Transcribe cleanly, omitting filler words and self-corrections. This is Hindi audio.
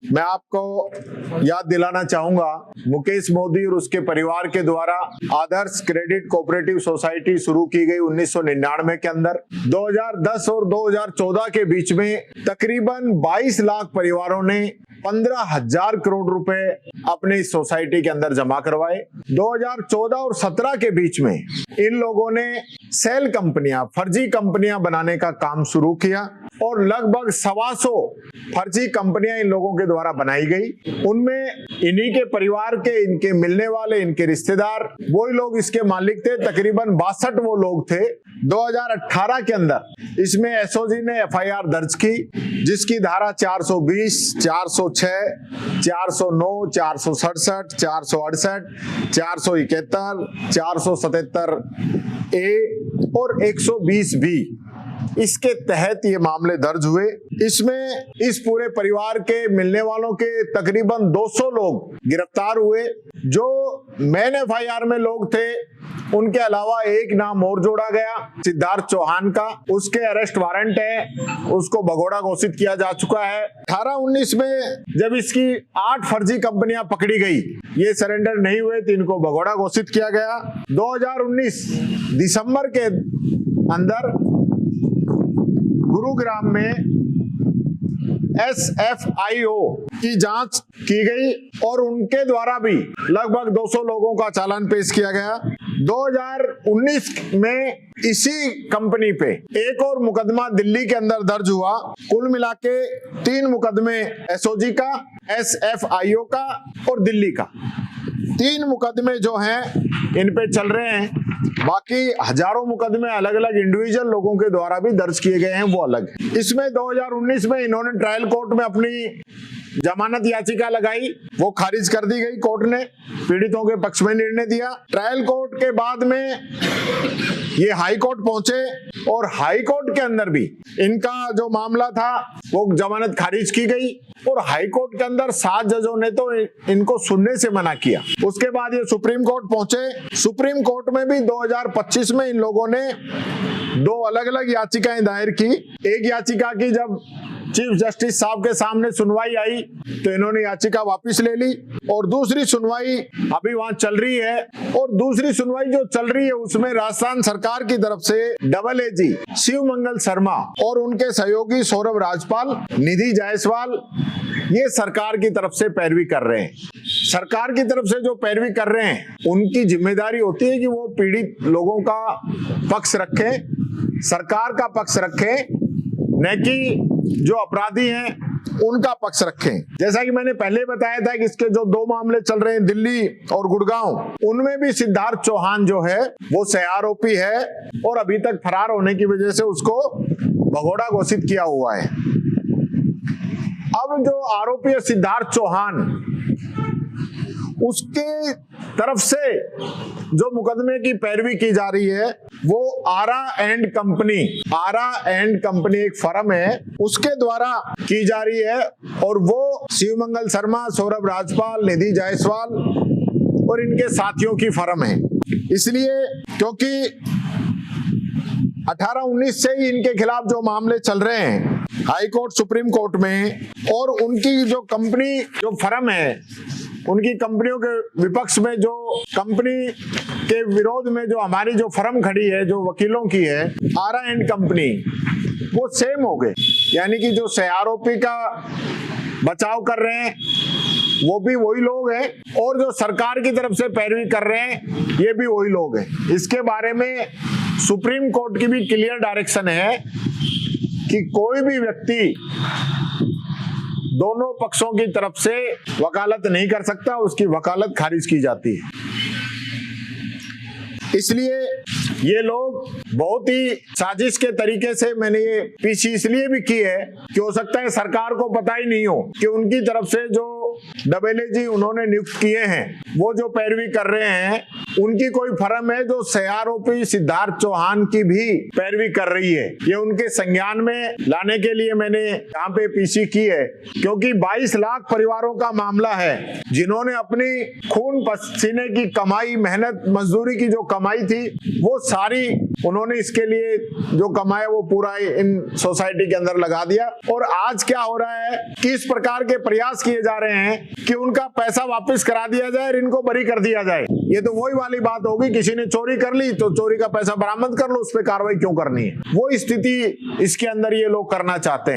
मैं आपको याद दिलाना चाहूंगा, मुकेश मोदी और उसके परिवार के द्वारा आदर्श क्रेडिट कोऑपरेटिव सोसाइटी शुरू की गई 1999 के अंदर। 2010 और 2014 के बीच में तकरीबन 22 लाख परिवारों ने 15,000 करोड़ रुपए अपनी सोसाइटी के अंदर जमा करवाए। 2014 और 17 के बीच में इन लोगों ने सेल कंपनियां, फर्जी कंपनियां बनाने का काम शुरू किया और लगभग 125 फर्जी कंपनियां इन लोगों के द्वारा बनाई गई। उनमें इन्हीं के परिवार के, इनके मिलने वाले, इनके रिश्तेदार, वही लोग इसके मालिक थे। तकरीबन 62 वो लोग थे। 2018 के अंदर इसमें एसओजी ने एफआईआर दर्ज की, जिसकी धारा 420, 406, 409, 467, 468, 471, 477 ए और 120 बी, इसके तहत ये मामले दर्ज हुए। इसमें इस पूरे परिवार के मिलने वालों के तकरीबन 200 लोग गिरफ्तार हुए। जो मेन एफआईआर में लोग थे उनके अलावा एक नाम और जोड़ा गया, सिद्धार्थ चौहान का। उसके अरेस्ट वारंट है, उसको भगोड़ा घोषित किया जा चुका है। 18-19 में जब इसकी 8 फर्जी कंपनियां पकड़ी गई, ये सरेंडर नहीं हुए तो इनको भगोड़ा घोषित किया गया। 2019 दिसंबर के अंदर गुरुग्राम में SFIO की जांच की गई और उनके द्वारा भी लगभग 200 लोगों का चालान पेश किया गया। 2019 में इसी कंपनी पे एक और मुकदमा दिल्ली के अंदर दर्ज हुआ। कुल मिला के 3 मुकदमे एसओजी का, SFIO का और दिल्ली का। 3 मुकदमे जो हैं इन पे चल रहे हैं। बाकी हजारों मुकदमे अलग अलग इंडिविजुअल लोगों के द्वारा भी दर्ज किए गए हैं, वो अलग। इसमें 2019 में इन्होंने ट्रायल कोर्ट में अपनी जमानत याचिका लगाई, वो खारिज कर दी गई कोर्ट ने, पीड़ितों के पक्ष में निर्णय दिया। ट्रायल कोर्ट के बाद में ये हाई कोर्ट पहुंचे और हाई कोर्ट के अंदर भी इनका जो मामला था वो जमानत खारिज की गई और हाई कोर्ट के अंदर 7 जजों ने तो इनको सुनने से मना किया। उसके बाद ये सुप्रीम कोर्ट पहुंचे। सुप्रीम कोर्ट में भी 2025 में इन लोगों ने 2 अलग अलग याचिकाएं दायर की। एक याचिका की जब चीफ जस्टिस साहब के सामने सुनवाई आई तो इन्होंने याचिका वापस ले ली और दूसरी सुनवाई अभी वहां चल रही है। और दूसरी सुनवाई जो चल रही है उसमें राजस्थान सरकार की तरफ से AAG शिव मंगल शर्मा और उनके सहयोगी सौरभ राजपाल, निधि जायसवाल, ये सरकार की तरफ से पैरवी कर रहे हैं। सरकार की तरफ से जो पैरवी कर रहे हैं उनकी जिम्मेदारी होती है कि वो पीड़ित लोगों का पक्ष रखें, सरकार का पक्ष रखें, न कि जो अपराधी हैं उनका पक्ष रखें। जैसा कि मैंने पहले बताया था कि इसके जो 2 मामले चल रहे हैं दिल्ली और गुड़गांव, उनमें भी सिद्धार्थ चौहान जो है वो सह आरोपी है और अभी तक फरार होने की वजह से उसको भगोड़ा घोषित किया हुआ है। अब जो आरोपी है सिद्धार्थ चौहान, उसके तरफ से जो मुकदमे की पैरवी की जा रही है वो आरा एंड कंपनी एक फर्म है, उसके द्वारा की जा रही है और वो शिव मंगल शर्मा, सौरभ राजपाल, निधि जायसवाल और इनके साथियों की फर्म है। इसलिए क्योंकि 18-19 से ही इनके खिलाफ जो मामले चल रहे हैं हाई कोर्ट, सुप्रीम कोर्ट में, और उनकी जो कंपनी, जो फर्म है, उनकी कंपनियों के विपक्ष में, जो कंपनी के विरोध में जो हमारी जो फर्म खड़ी है, जो वकीलों की है, आरा एंड कंपनी, वो सेम हो गए। यानी कि जो सह आरोपी का बचाव कर रहे हैं वो भी वही लोग हैं और जो सरकार की तरफ से पैरवी कर रहे हैं ये भी वही लोग हैं। इसके बारे में सुप्रीम कोर्ट की भी क्लियर डायरेक्शन है कि कोई भी व्यक्ति दोनों पक्षों की तरफ से वकालत नहीं कर सकता, उसकी वकालत खारिज की जाती है। इसलिए ये लोग बहुत ही साजिश के तरीके से, मैंने ये पीछे इसलिए भी की है कि हो सकता है सरकार को पता ही नहीं हो कि उनकी तरफ से जो AAG उन्होंने नियुक्त किए हैं वो जो पैरवी कर रहे हैं उनकी कोई फर्म है जो आरोपी सिद्धार्थ चौहान की भी पैरवी कर रही है। ये उनके संज्ञान में लाने के लिए मैंने यहाँ पे पीसी की है, क्योंकि 22 लाख परिवारों का मामला है जिन्होंने अपनी खून पसीने की कमाई, मेहनत मजदूरी की जो कमाई थी वो सारी उन्होंने इसके लिए जो कमाया वो पूरा इन सोसाइटी के अंदर लगा दिया। और आज क्या हो रहा है कि इस प्रकार के प्रयास किए जा रहे हैं कि उनका पैसा वापस करा दिया जाए और इनको बरी कर दिया जाए। ये तो वही वाली बात होगी, किसी ने चोरी कर ली तो चोरी का पैसा बरामद कर लो, उस पर कार्रवाई क्यों करनी है। वो स्थिति इसके अंदर ये लोग करना चाहते हैं।